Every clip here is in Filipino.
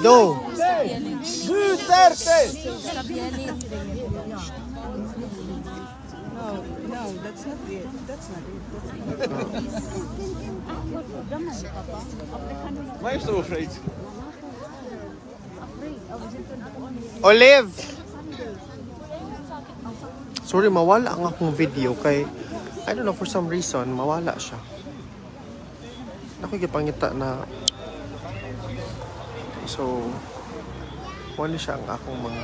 No. Duterte! No, that's not it. That's not it. Why are you so afraid? Olive! Sorry, mawala ang akong video kay I don't know, for some reason, mawala siya. Ako gipangita na so wala siya ang akong mga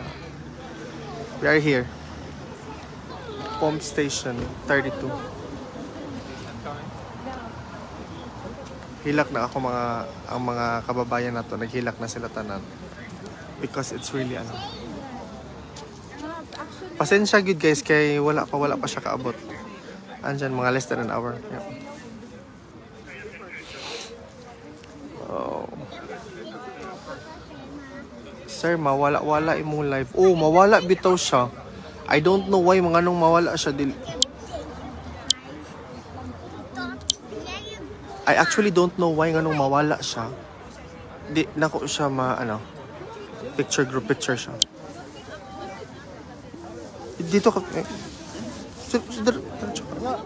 we are here. Pump station 32. Hilak na ako ang mga kababayan nato, naghilak na sila tanan. Because it's really ano. Pasensya gud guys kay wala pa siya kaabot. Andyan mga less than an hour. Yep. Oh. Sir, mawala-wala imong live. Oh, mawala bitaw siya. I don't know why mga nung mawala siya. I actually don't know why nga nung mawala siya. Di nako siya picture group picture siya. Dito ka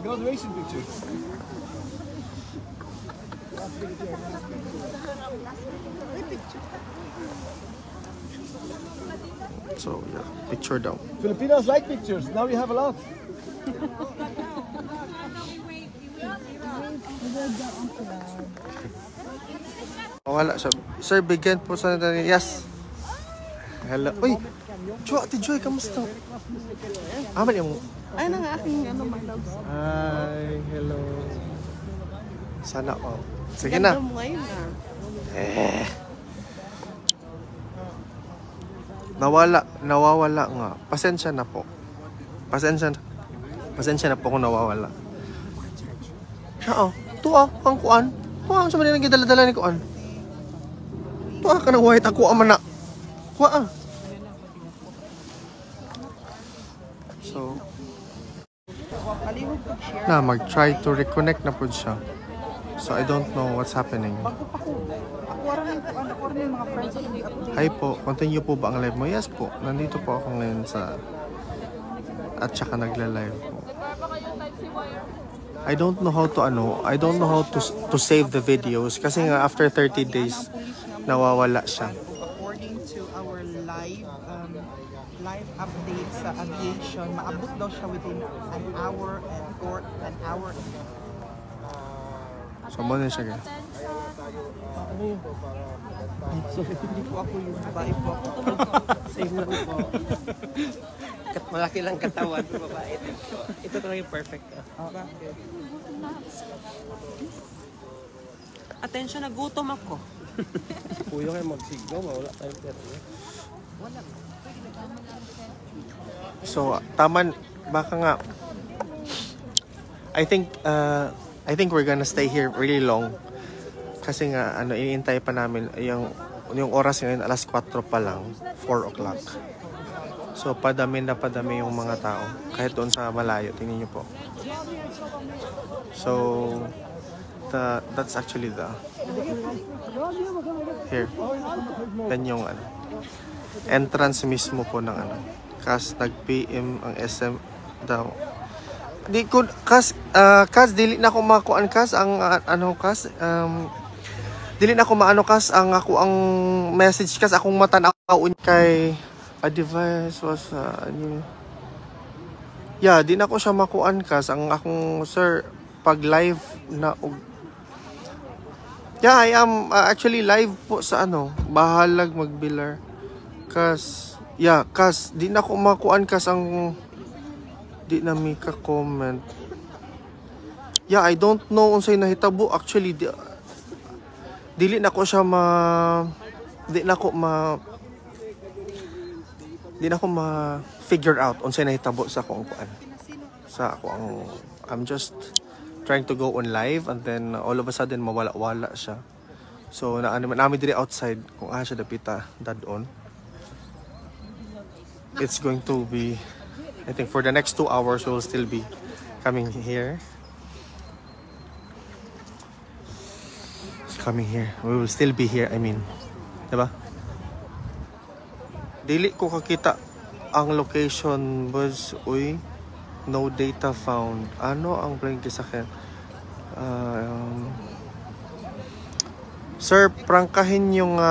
Graduation picture. So yeah, picture down. Filipinos like pictures. Now we have a lot. Wala siya. Sir, bigyan po sa natin. Yes. Hello. Uy! Ate Joy, kamusta? Aman yung... Ay, nang aking my loves. Hi, hello. Sana all. Sige na. Ganda mo ngayon na. Nawawala nga. Pasensya na po. Pasensya na po kung nawawala. Tuwa, ang kuan. Tuwa, sa manila nagdala-dala ni kuan. Tuwa ka ng white, ako aman na. Kuwa So, mag-try to reconnect na po siya. So, I don't know what's happening. Hi po, continue po ba ang live mo? Yes po, nandito po ako ngayon sa at saka nagla-live po. I don't know how to save the videos kasi nga after 30 days nawawala siya. According to our live update sa aviation, maabot daw siya within an hour. So, mo na siya guys. So, hindi po ako yung babae po ako. Same lang po. Malaki lang katawan ng babae. Ito talaga yung perfect. Bakit? Attention, nagutom ako. Kuya kayo magsigaw, wala tayong pera. So, taman, baka nga, I think we're gonna stay here really long. Kasi nga, iniintay pa namin, yung oras ngayon, alas 4 pa lang, 4 o'clock. So, padami yung mga tao. Kahit doon sa malayo, tingnan nyo po. So, that's actually here. Yan yung entrance mismo po ng Kas nag-PM ang SM daw. Di ko Kas dili na ko makuan Kas ang dili na ko maano Kas ang ako ang message Kas akong matan-aw kay a device was di na ko siya makuan Kas ang akong sir pag live na I am actually live po sa bahalag magbilar Kas Kas, di na ko makuan Kas ang di na mi ka comment. I don't know unsay nahitabo actually dili na ko siya di na ko ma figure out unsay nahitabo sa akong kuan. I'm just trying to go on live and then all of a sudden mawala-wala siya. So naami diri outside kung siya dapita dadon. It's going to be, I think for the next 2 hours we'll still be coming here. We will still be here, Diba? Dili ko kakita ang location was, uy, no data found. Ano ang blank sa akin? Sir, prangkahin yung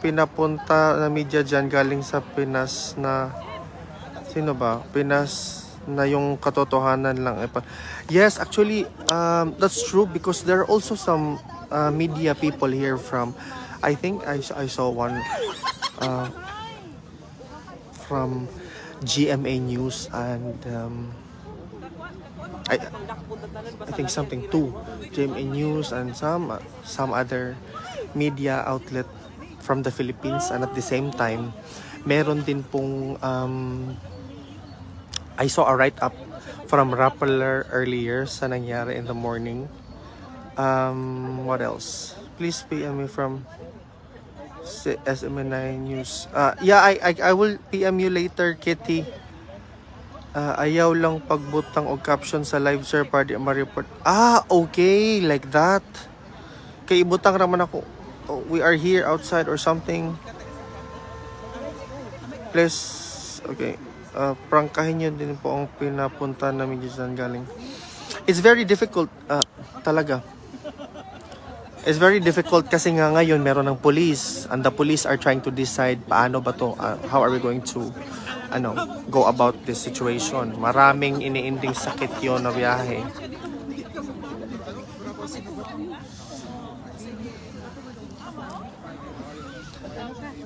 pinapunta na media dyan galing sa Pinas na, sino ba? Pinas na yung katotohanan lang. Yes, actually, that's true because there are also some media people here from, I think I saw one from GMA News and I think something too, GMA News and some other media outlet from the Philippines, and at the same time meron din pong I saw a write-up from Rappler earlier sa nangyari in the morning. What else? Please PM me from SMNI News. Yeah, I will PM you later, Kitty. Ayaw lang pagbutang og caption sa live, sir, para di ma-report. Okay, like that. Kay ibutang raman ako. We are here outside or something. Please, okay. Prangkahin nyo din po ang pinapunta namin dyan galing. It's very difficult, talaga. It's very difficult kasi nga ngayon meron ng police, and the police are trying to decide paano ba to, how are we going to go about this situation. Maraming iniinding sakit yon na biyahe.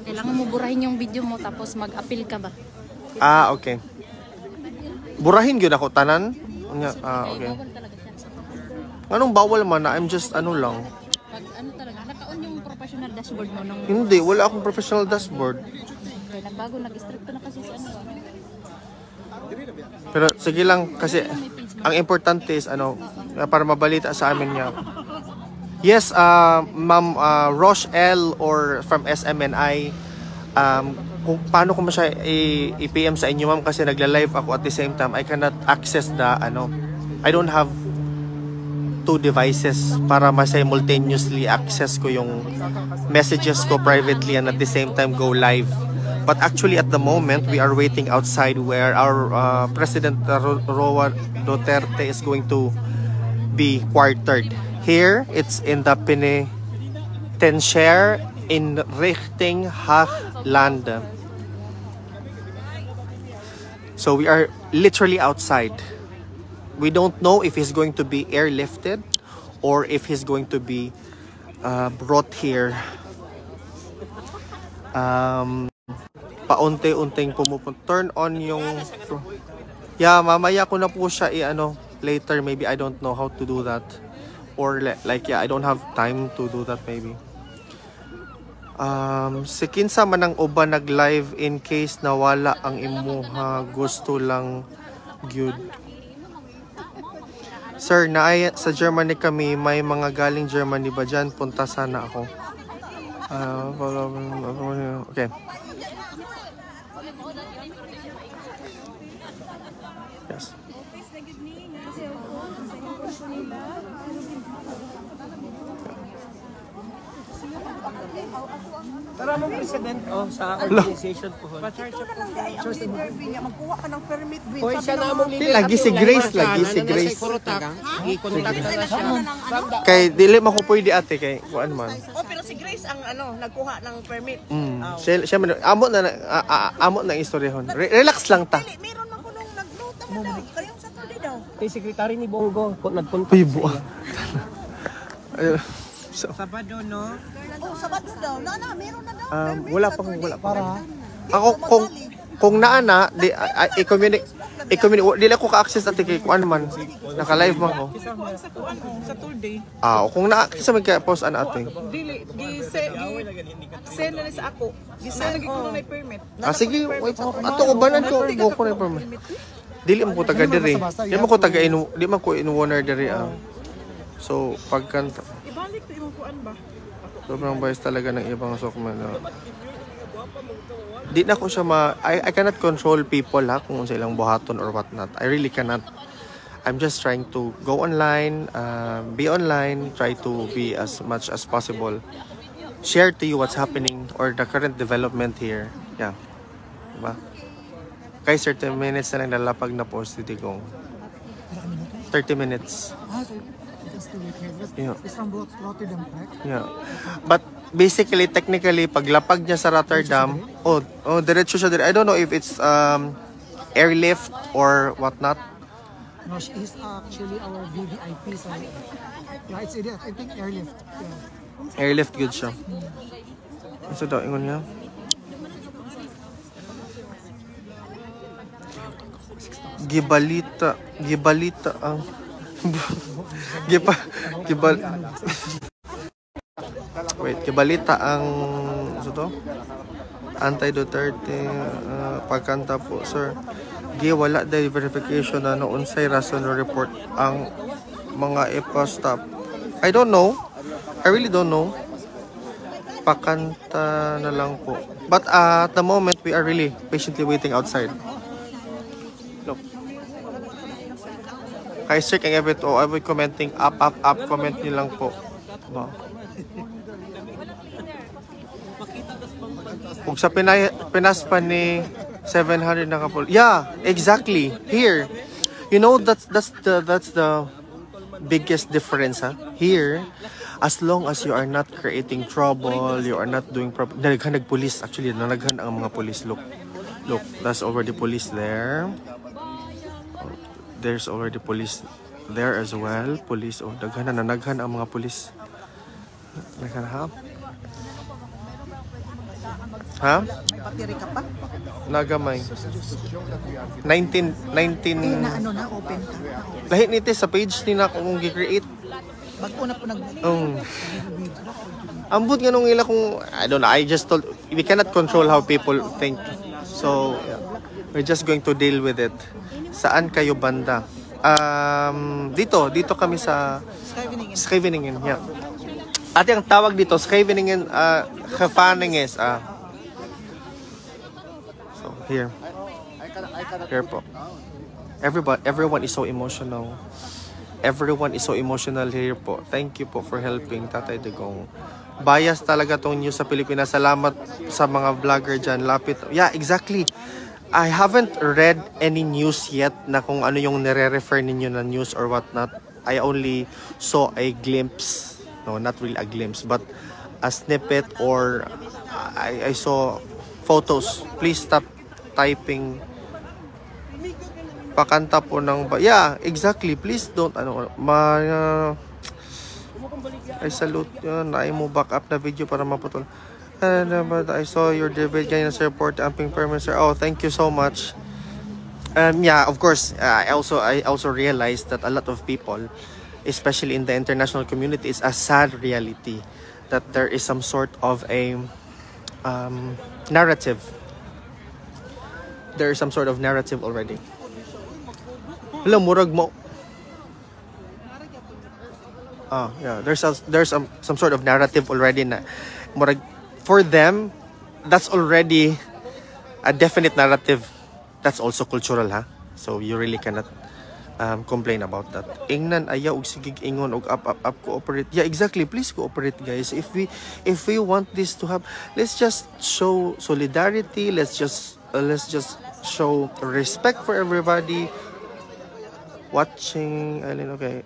Kailangan mo burahin yung video mo tapos mag-appeal ka ba? Okay. Burahin yun ako, tanan? Okay. Anong bawal man na? I'm just lang. Pag talaga, naka-on yung professional dashboard mo nung... Hindi, wala akong professional dashboard. Kaya nagbago, nag-stricto na kasi sa Pero sige lang kasi ang importante is para mabalita sa amin niya. Yes, Ma'am Roche L or from SMNI, kung paano ko siya i-PM sa inyo, ma'am, kasi nagla-live ako at the same time. I cannot access the I don't have two devices para ma-simultaneously access ko yung messages ko privately and at the same time go live. But actually at the moment we are waiting outside where our President Roa Duterte is going to be quartered. Here it's in the Penitentiaire in Richting Haagland. So we are literally outside. We don't know if he's going to be airlifted or if he's going to be brought here. Paunti-unting pumupunta. Turn on yung... Yeah, mamaya ko na po siya later. Maybe I don't know how to do that. Or I don't have time to do that maybe. Si kinsa man ang uban nag-live in case nawala ang imuha, gusto lang gyud. Sir, sa Germany kami, may mga galing Germany ba dyan? Punta sana ako. Okay. Yes. Tara mo president sa organization po. Magkuha ka ng permit. Hoy, siya na mong Lagi si Grace, lagi si Grace. I-contact na siya. Kay dili man ko pwede ate kay kuan man. Pero si Grace ang nagkuha ng permit. Siya man amo na istoryahon. Relax lang ta. Meron man ko nung nag-note mo daw. Kayong sa tuloy daw. Kay secretary ni Bongo nagpunta. Uy, buwa. Sabado, no? Sabado daw. Meron na daw. Wala pa. Ako kung naana di i-communicate dili ako ka-access ate kay kuan man. Naka-live man ko. Sa today. Kung naa kisa magka-post ate. Dili send na sa ako. Gisend ko na permit. Sige, wait. Ato ubanan ko go ko na permit. Dili mo ko taga diri. Di mo ko taga di man ko inwarner diri. So pagkanta. Ibalik ko imong kuan ba? Sobrang bias talaga ng ibang sokman. Di na ko siya I cannot control people kung silang buhaton or whatnot. I really cannot. I'm just trying to go online, be online, try to be as much as possible share to you what's happening or the current development here. Yeah. Diba? Kay 30 minutes na lang lalapag na po si Digong. 30 minutes. Ah, so it has to wait here. Yeah. It's from Rotterdam, correct? Yeah. But basically, technically, paglapag niya sa Rotterdam, diretso siya. I don't know if it's airlift or whatnot. No, she is actually our VVIP. So, yeah, it's idiot. I think airlift. Yeah. Airlift good siya. So daw, ingon niya. Gibalita ang gibalita ang so to anti-Duterte pagkanta po sir. Wala dahil verification na noon sa rason report ang mga stop. I don't know. I really don't know. Pakanta na lang po. But at the moment, we are really patiently waiting outside. Look. Kay Sir King Ebit, I will commenting up. Comment nyo lang po. Ba? Kung sa Pinas pa ni 700 na kapul. Yeah, exactly. Here. You know, that's the biggest difference, huh? Here, as long as you are not creating trouble, you are not doing nalaghan police. Actually, nalaghan ang mga police. Look, that's already police there. There's already police there as well. Police, daghan na nanaghan ang mga police. Naghan ha? Ha? May patiri ka pa? Nagamay. 19 Na ano na, open ka. lahi nito sa page ni na kung gi-create. Bago na po nag... Ambot nga nung ila kung I don't know, I just told we cannot control how people think. So, we're just going to deal with it. Saan kayo banda? Dito kami sa Scheveningen. Yeah. At yung tawag dito, Scheveningen, Gevaninges. So, here. Here po. Everyone is so emotional. Everyone is so emotional here po. Thank you po for helping Tatay Digong. Bias talaga tong news sa Pilipinas. Salamat sa mga vlogger dyan. Lapit. Yeah, exactly. I haven't read any news yet na kung ano yung nire-refer ninyo na news or whatnot. I only saw a glimpse. No, not really a glimpse, but a snippet or I saw photos. Please stop typing. Pakanta po ng... Yeah, exactly. Please don't... I salute yun. Naay mo back up na video para maputol. But I saw your debate ganyan sa report. Amping permit, sir. Oh, thank you so much. Yeah, of course. I also realized that a lot of people, especially in the international community, it's a sad reality that there is some sort of a narrative. There is some sort of narrative already. Hello, murag mo. Yeah, there's some sort of narrative already na murag for them. That's already a definite narrative. That's also cultural, ha. So you really cannot complain about that. Ingnan ayaw og sigig ingon og up cooperate. Yeah, exactly. Please cooperate, guys. If we want this to happen, let's just show solidarity. Let's just show respect for everybody. Watching, okay,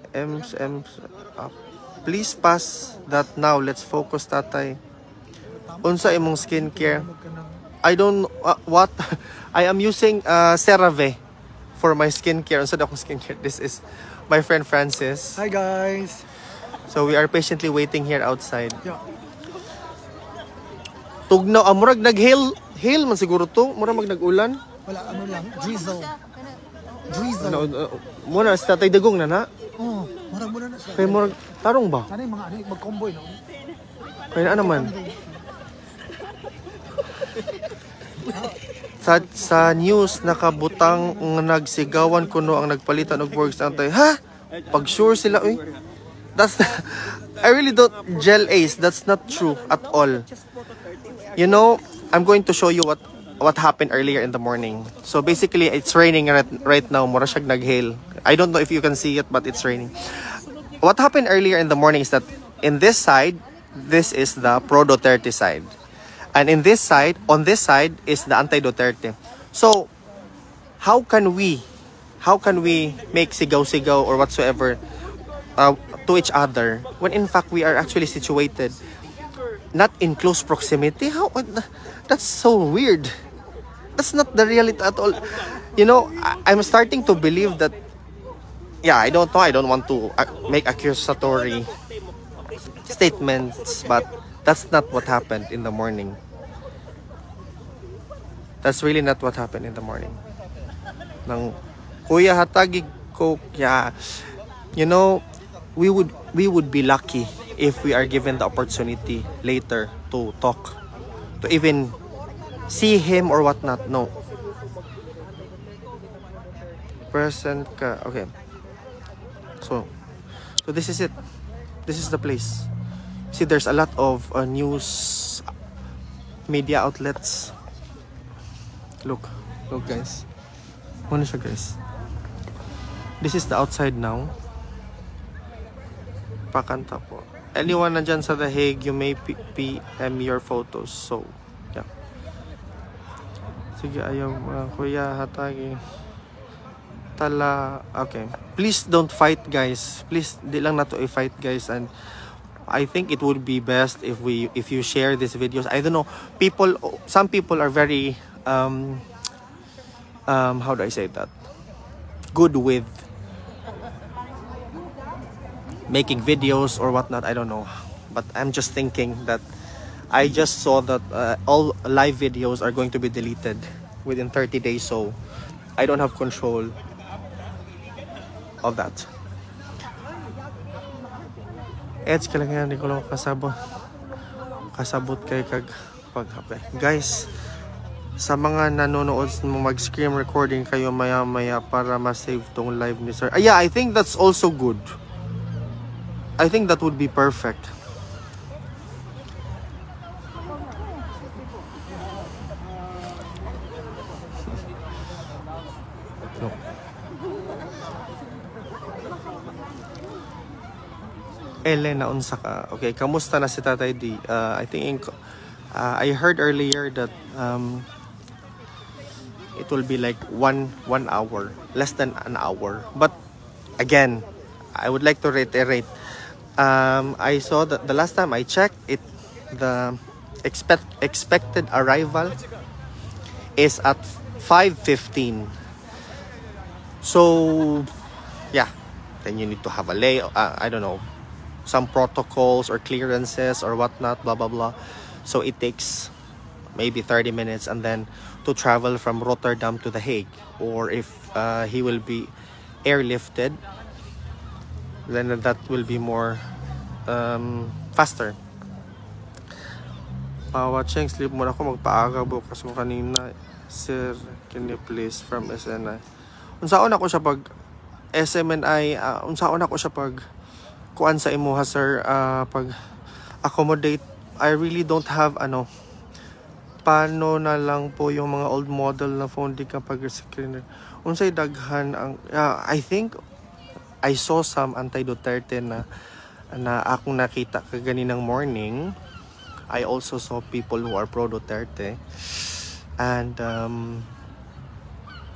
please pass that now. Let's focus, Tatay. Unsa imong skincare? I don't what I am using CeraVe for my skincare. Unsa akong skincare? This is my friend Francis. Hi guys. So we are patiently waiting here outside. Yeah. Tugnaw, murag nag-hail man siguro to. Murag nag-ulan. Wala, ano lang, drizzle. Muna sa Tatay Digong na. Oh, marag muna na siya. Kay murag tarong ba? Sana yung mga mag-comboy, no? Kaya na naman. Sa news nakabutang nagsigawan kuno ang nagpalitan og works antay. Ha? Pag sure sila, uy. That's I really don't gel ace. That's not true at all. You know, I'm going to show you what happened earlier in the morning. So basically, it's raining right now. Mura siyag nag-hail. I don't know if you can see it, but it's raining. What happened earlier in the morning is that in this side, this is the pro-Duterte side. And in this side, on this side is the anti-Duterte. So, how can we make sigaw-sigaw or whatsoever to each other when in fact we are actually situated not in close proximity? That's so weird. That's not the reality at all. You know, I'm starting to believe that, yeah, I don't know, I don't want to make accusatory statements, but that's not what happened in the morning. That's really not what happened in the morning. Nang kuya hatagig ko, yeah, you know, we would be lucky if we are given the opportunity later to talk, to even see him or whatnot. No. Present ka. Okay. So this is it. This is the place. See, there's a lot of news media outlets. Look guys. Ano siya, guys? This is the outside now. Pakanta po. Anyone na dyan sa The Hague, you may PM your photos. So, yeah. Sige, ayaw kuya hatagi. Tala. Okay. Please don't fight, guys. Please, di lang na to i-fight, guys. And I think it would be best if you share these videos. I don't know. Some people are very how do I say that? Good with making videos or whatnot. I don't know. But I'm just thinking that I just saw that all live videos are going to be deleted within 30 days. So I don't have control of that. Edge ka lang yan, di ko lang kasabot kay kag pag-apply. Guys, sa mga nanonood mag-screen recording kayo maya-maya para ma-save tong live ni sir. Yeah, I think that's also good. I think that would be perfect. No. Elena unsa ka? Okay, kamusta na si Tatay D? I think I heard earlier that it will be like one hour, less than an hour. But again, I would like to reiterate. I saw that the last time I checked it, the expected arrival is at 5:15. So yeah, then you need to have a I don't know, some protocols or clearances or whatnot, blah blah blah. So it takes maybe 30 minutes, and then to travel from Rotterdam to The Hague, or if he will be airlifted, then that will be more faster. Watching, sleep muna ako, magpaaga bukas ko kanina. Sir, can you please from SNI? Unsaon ako siya pag SMNI, unsaon ako siya pag kuan sa imuha, sir, pag accommodate. I really don't have paano na lang po yung mga old model na phone di kapag screener. Unsay daghan ang I think I saw some anti-Duterte na akong nakita kaganinang morning. I also saw people who are pro-Duterte. And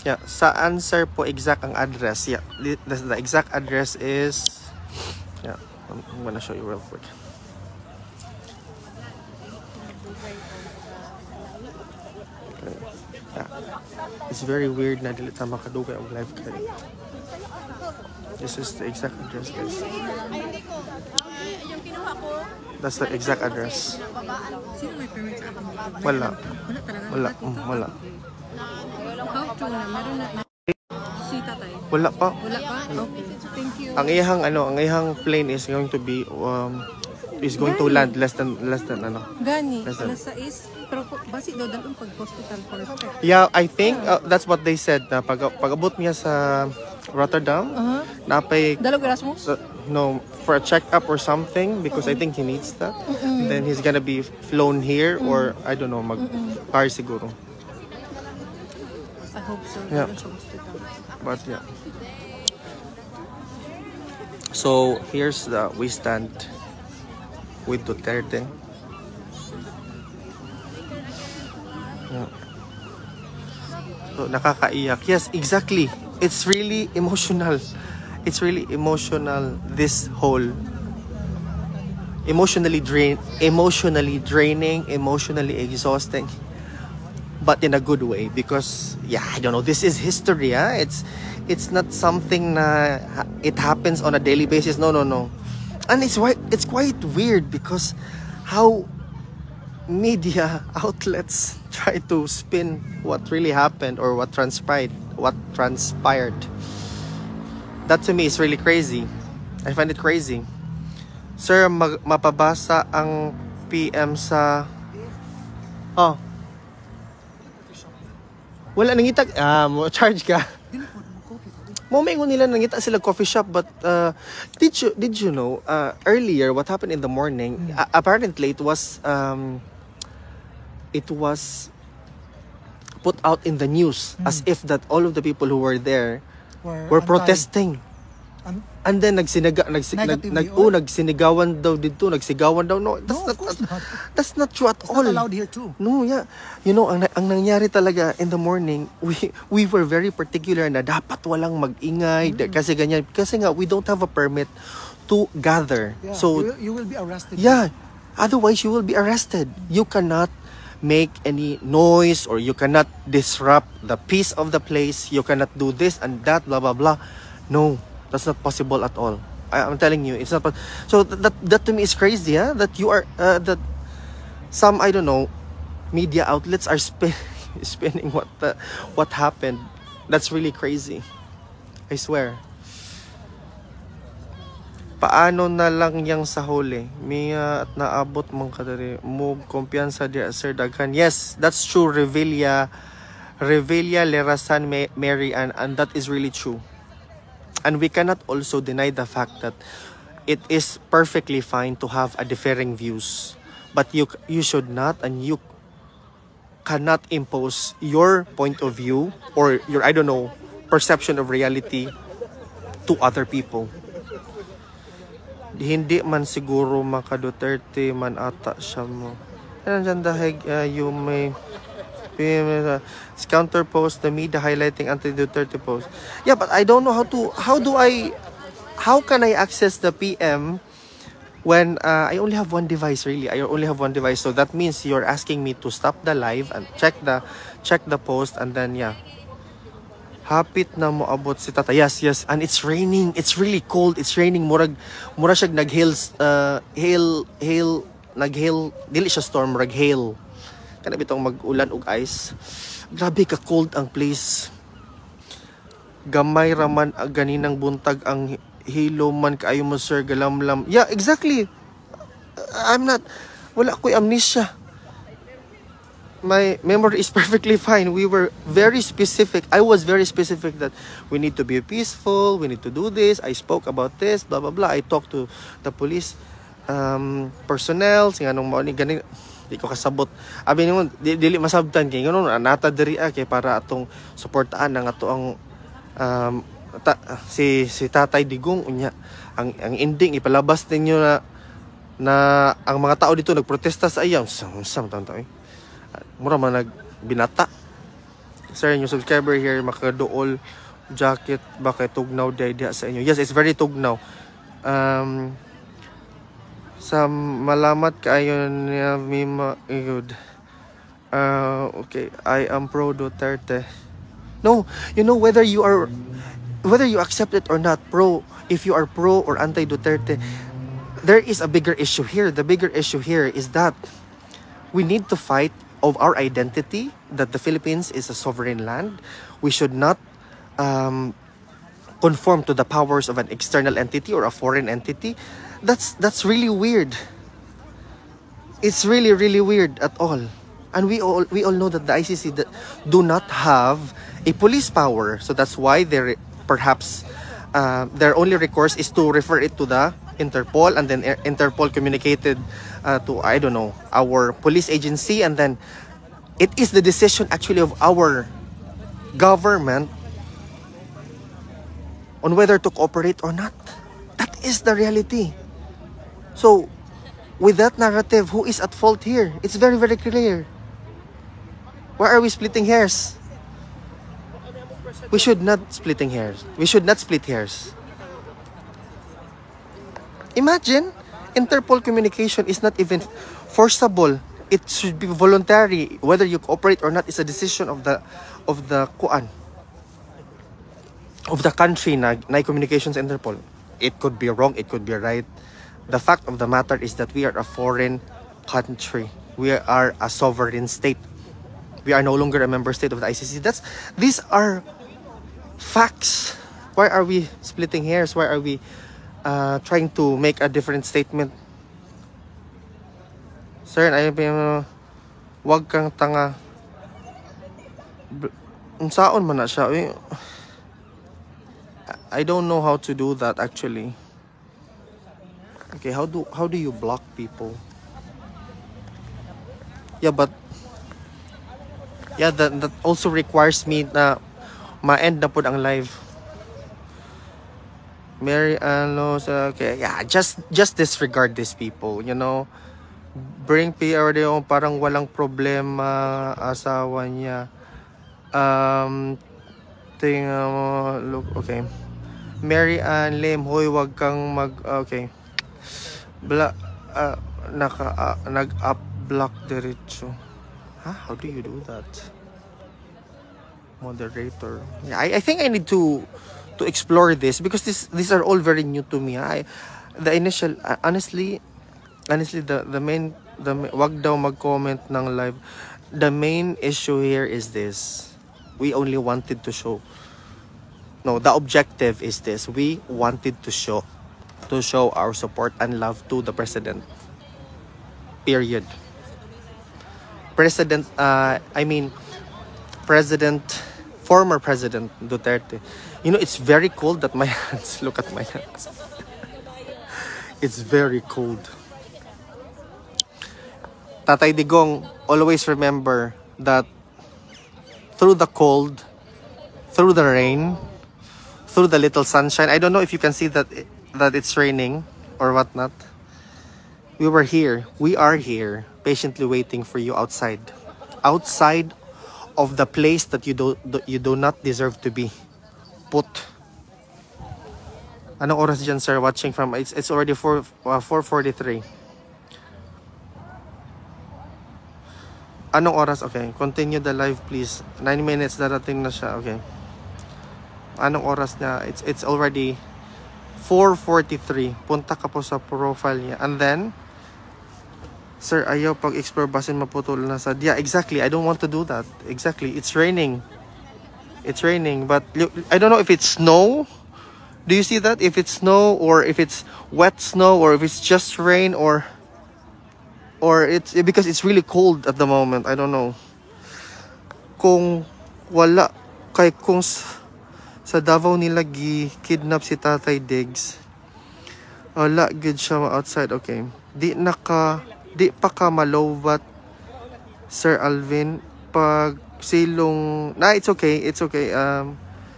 yeah, sa answer po exact ang address. Yeah, the exact address is, yeah, I'm gonna show you real quick. It's very weird na dili ta makadugay og live kayo. This is the exact address, guys. That's the exact address. Sino may permit sa atin dito? Wala. Wala talaga? Wala. Wala. How true na? Meron na si Tatay? Wala pa. Wala pa? Okay. Thank you. Ang iyang plane is going to be to land less than Gani, less than. nasa is, pero basi daw dalong pag-hospital perfect. Yeah, I think that's what they said na pag-abot niya sa Rotterdam, napay Dalog Erasmus? no, for a check-up or something, because I think he needs that. Then he's gonna be flown here or I don't know, mag-car siguro. I hope so. Yeah. Dalong sa hospital. But yeah. So here's we stand with Duterte. Yeah. So, nakakaiyak. Yes, exactly. It's really emotional. It's really emotional, this whole emotionally draining, emotionally exhausting, but in a good way, because yeah, I don't know, this is history, huh? It's not something na it happens on a daily basis. No. And it's quite weird because how media outlets try to spin what really happened or what transpired. That to me is really crazy. I find it crazy. Sir, mapabasa ang PM sa... Oh. Wala, nangita... charge ka. Momingon nila, nangita sila coffee shop, but did you know, earlier, what happened in the morning, apparently it was put out in the news as if that all of the people who were there were protesting. And then nagsinigawan daw dito, nagsigawan daw. No, that's not true at all. It's not allowed here too. No, yeah. You know, ang nangyari talaga in the morning, we were very particular na dapat walang mag-ingay kasi ganyan. Kasi nga, we don't have a permit to gather. Yeah, so you will be arrested. Yeah. Otherwise, you will be arrested. You cannot make any noise or you cannot disrupt the peace of the place. You cannot do this and that, blah, blah, blah. No. That's not possible at all. I'm telling you, it's not. So that to me is crazy, huh? That you are that some, I don't know, media outlets are spinning what happened. That's really crazy. I swear. Paano na lang yang sa huli? Miya at naabot mong kadari mo kumpiyansa di Sir Daghan. Yes, that's true. Revilla, Lerasan, Mary, and that is really true. And we cannot also deny the fact that it is perfectly fine to have a differing views. But you should not, and you cannot impose your point of view or your, I don't know, perception of reality to other people. Hindi man siguro maka Duterte man ata siya mo. Nandiyan dahil you may counter post the media highlighting anti-Duterte post. Yeah, but I don't know how can I access the PM when I only have one device, really. I only have one device. So that means you're asking me to stop the live and check the post, and then yeah. Hapit na mo abot si tata. Yes. And it's raining. It's really cold. It's raining. Mura siya nag-hail, dili siya storm, murag hail. Kana bitong mag-ulan og ice. Grabe ka cold ang place. Gamay raman ganinang buntag ang hilo man kaayo mo sir galamlam. Yeah, exactly. Wala ko'y amnesia. My memory is perfectly fine. We were very specific. I was very specific that we need to be peaceful, we need to do this. I spoke about this, blah blah blah. I talked to the police personnel, sing anong mo ni ganin. Di ko kasabot. Abi nimo dili masabtan kay ngono nata diri kay para atong suportaan ang ato ang si Tatay Digong unya. Ang ending ipalabas ninyo na ang mga tao dito nagprotesta sa iyang sam tanto mura man nagbinata. Sir, yung subscriber here makaduol jacket bakay tugnaw diha sa inyo. Yes, it's very tugnaw. Sa malamat kaayo niya Mima good. Okay, I am pro Duterte. No, you know whether you accept it or not, if you are pro or anti Duterte, there is a bigger issue here. The bigger issue here is that we need to fight of our identity, that the Philippines is a sovereign land. We should not conform to the powers of an external entity or a foreign entity. That's really weird. It's really really weird at all. And we all know that the ICC do not have a police power, so that's why their only recourse is to refer it to the Interpol, and then Interpol communicated to, I don't know, our police agency, and then it is the decision actually of our government on whether to cooperate or not. That is the reality. So with that narrative, who is at fault here? It's very, very clear. Why are we splitting hairs? We should not splitting hairs. We should not split hairs. Imagine, Interpol communication is not even forcible. It should be voluntary. Whether you cooperate or not is a decision of the kuan, of the country na communications Interpol. It could be wrong, it could be right. The fact of the matter is that we are a foreign country. We are a sovereign state. We are no longer a member state of the ICC. These are facts. Why are we splitting hairs? Why are we trying to make a different statement? Sir, wag kang tanga. Unsaon man na siya? I don't know how to do that actually. Okay, how do you block people? Yeah, but yeah, that also requires me na ma-end na po ang live. Mary okay, yeah, just disregard these people, you know. Bring PRD yung parang walang problema asawa niya. Tingnan mo, look, okay. Mary Ann Lim, hoy, wag kang okay. Nag-up block diretso. Huh? How do you do that? Moderator. Yeah, I think I need to explore this because these are all very new to me. The initial honestly the main wag daw mag-comment ng live. The main issue here is this. We only wanted to show. No, the objective is this. We wanted to show our support and love to the president. Period. Former President Duterte. You know, it's very cold at my hands. Look at my hands. It's very cold. Tatay Digong, always remember that through the cold, through the rain, through the little sunshine, I don't know if you can see that it's raining or whatnot. We are here, patiently waiting for you outside of the place that you do not deserve to be put. Anong oras dyan, sir? Watching from, it's already 4:43. Anong oras? Okay, continue the live please. 9 minutes darating na siya. Okay. Anong oras niya? It's already 4:43. Punta ka po sa profile niya. And then, sir, ayaw pag-explore basin maputol na sa... Yeah, exactly. I don't want to do that. Exactly. It's raining. It's raining. But I don't know if it's snow. Do you see that? If it's snow or if it's wet snow or if it's just rain or it's because it's really cold at the moment. I don't know. Kung wala kay kung sa Davao nila kidnap si Tatay Diggs. Wala good siya outside. Okay. Di pa ka malowat, Sir Alvin, pag silong it's okay.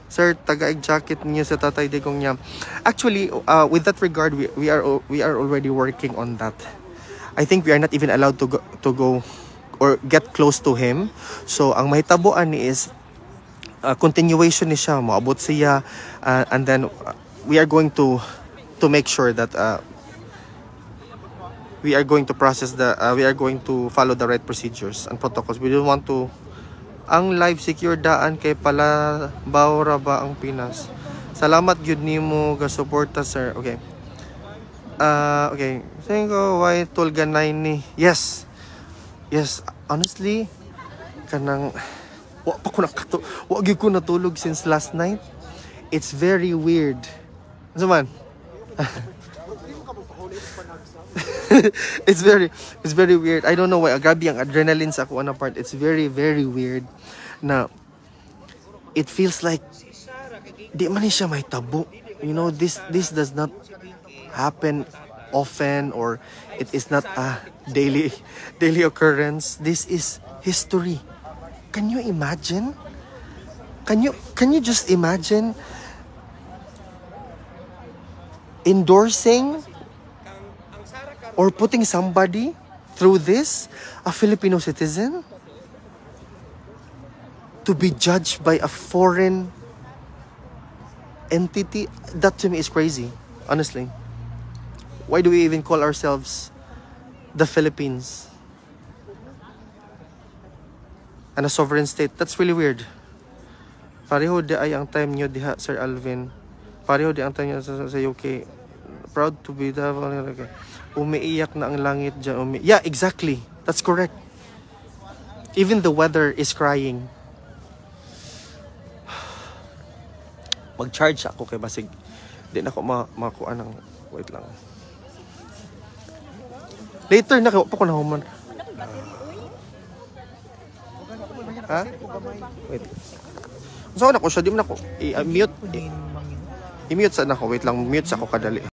Sir, tagaig jacket niyo sa Tatay Digong niya. Actually, with that regard, we are already working on that. I think we are not even allowed to go or get close to him. So, ang mahitabuan ni is continuation ni siya, maabot siya, and then we are going to make sure that we are going to we are going to follow the right procedures and protocols. We don't want to ang live secure daan kay pala bawra ba ang Pinas. Salamat gyud nimo ga suporta, sir. Okay. Okay. Thank you. Why tulganay ni? Yes. Honestly, kanang wa gyud ko natulog since last night. It's very weird. Ano man? It's very weird. I don't know why. Grabe ang adrenaline sa ako part. It's very, very weird na it feels like di man siya may tabo. You know, this does not happen often or it is not a daily occurrence. This is history. Can you imagine? Can you just imagine endorsing or putting somebody through this, a Filipino citizen, to be judged by a foreign entity, that to me is crazy, honestly. Why do we even call ourselves the Philippines and a sovereign state? That's really weird. Pareho di ay ang time nyo diha, Sir Alvin. Pareho di ang time nyo sa UK. Proud to be the... Umiiyak na ang langit dyan. Yeah, exactly. That's correct. Even the weather is crying. Mag-charge ako kay basig. Di na ako makuha ng... Wait lang. Later na pa ko na human. Ha? Wait. So na ko siya, di mo na ko i-mute. I-mute sa na ko. Wait lang, mute sa ako kadali.